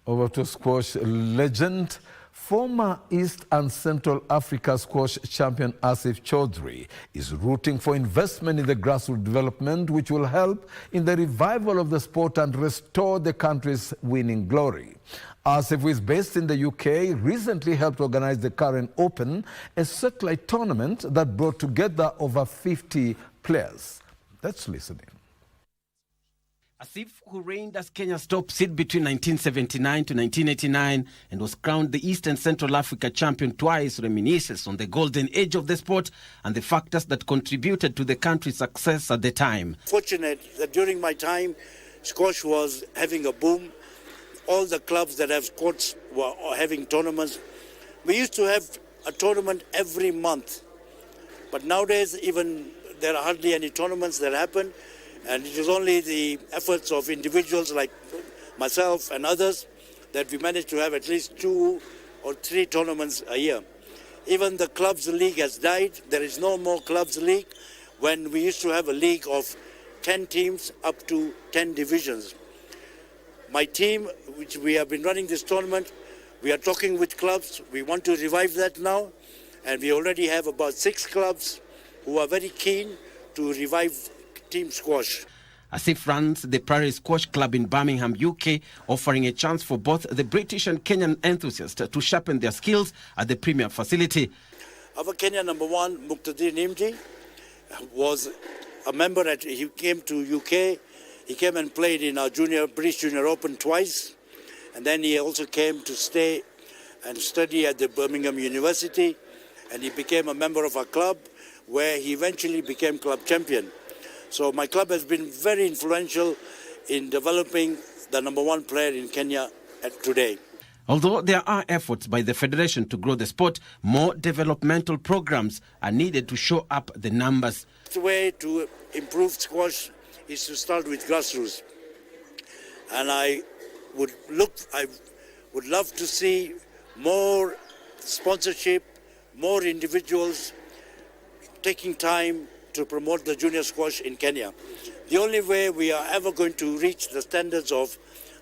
Over to squash legend. Former East and Central Africa squash champion Asif Chaudhry is rooting for investment in the grassroots development, which will help in the revival of the sport and restore the country's winning glory. Asif, who is based in the UK, recently helped organize the Current Open, a satellite tournament that brought together over 50 players. Let's listen in. Asif, who reigned as Kenya's top seed between 1979 to 1989 and was crowned the East and Central Africa champion twice, reminisces on the golden age of the sport and the factors that contributed to the country's success at the time. Fortunate that during my time, squash was having a boom. All the clubs that have courts were having tournaments. We used to have a tournament every month. But nowadays, even there are hardly any tournaments that happen. And it is only the efforts of individuals like myself and others that we manage to have at least 2 or 3 tournaments a year. Even the clubs league has died. There is no more clubs league when we used to have a league of 10 teams up to 10 divisions. My team, which we have been running this tournament, we are talking with clubs. We want to revive that now. And we already have about 6 clubs who are very keen to revive team squash. Asif runs the Prairie Squash Club in Birmingham, UK, offering a chance for both the British and Kenyan enthusiasts to sharpen their skills at the premier facility. Our Kenya number 1, Muqtadir Nimji, was a member he came to UK. He came and played in our British Junior Open twice. And then he also came to stay and study at the Birmingham University. And he became a member of our club, where he eventually became club champion. So my club has been very influential in developing the number 1 player in Kenya today. Although there are efforts by the Federation to grow the sport, more developmental programs are needed to show up the numbers. The way to improve squash is to start with grassroots. And I would love to see more sponsorship, more individuals taking time to promote the junior squash in Kenya. The only way we are ever going to reach the standards of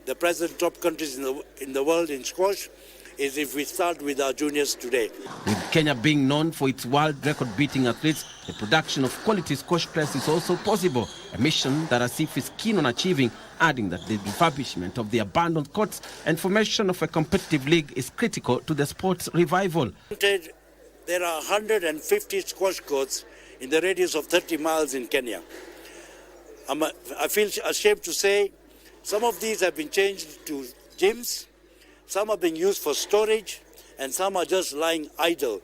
the present top countries in the world in squash is if we start with our juniors today. With Kenya being known for its world record-beating athletes, the production of quality squash players is also possible, a mission that Asif is keen on achieving, adding that the refurbishment of the abandoned courts and formation of a competitive league is critical to the sport's revival. There are 150 squash courts in the radius of 30 miles in Kenya. I feel ashamed to say some of these have been changed to gyms, some are being used for storage, and some are just lying idle.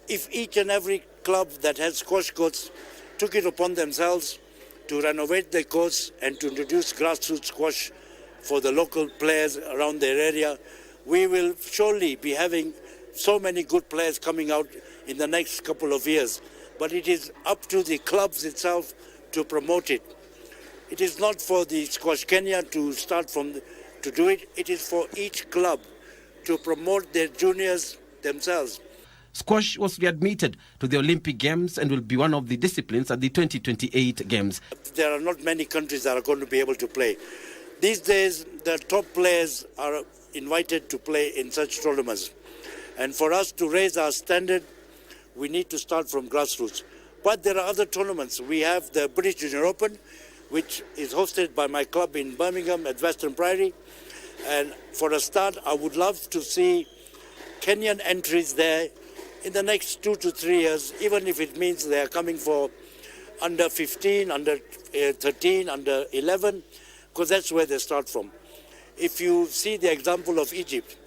If each and every club that has squash courts took it upon themselves to renovate their courts and to introduce grassroots squash for the local players around their area, we will surely be having so many good players coming out in the next couple of years. But it is up to the clubs itself to promote it. It is not for the Squash Kenya to start to do it. It is for each club to promote their juniors themselves. Squash was readmitted to the Olympic Games and will be one of the disciplines at the 2028 Games. There are not many countries that are going to be able to play. These days, the top players are invited to play in such tournaments. And for us to raise our standard, we need to start from grassroots. But there are other tournaments. We have the British Junior Open, which is hosted by my club in Birmingham at Western Prairie. And for a start, I would love to see Kenyan entries there in the next 2 to 3 years, even if it means they are coming for under 15, under 13, under 11, because that's where they start from. If you see the example of Egypt,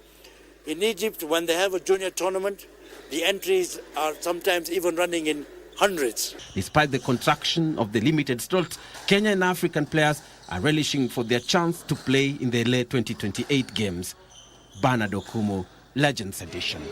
in Egypt, when they have a junior tournament, the entries are sometimes even running in hundreds. Despite the contraction of the limited slots, Kenyan and African players are relishing for their chance to play in the late 2028 Games. Bernard Okumu, Legends Edition.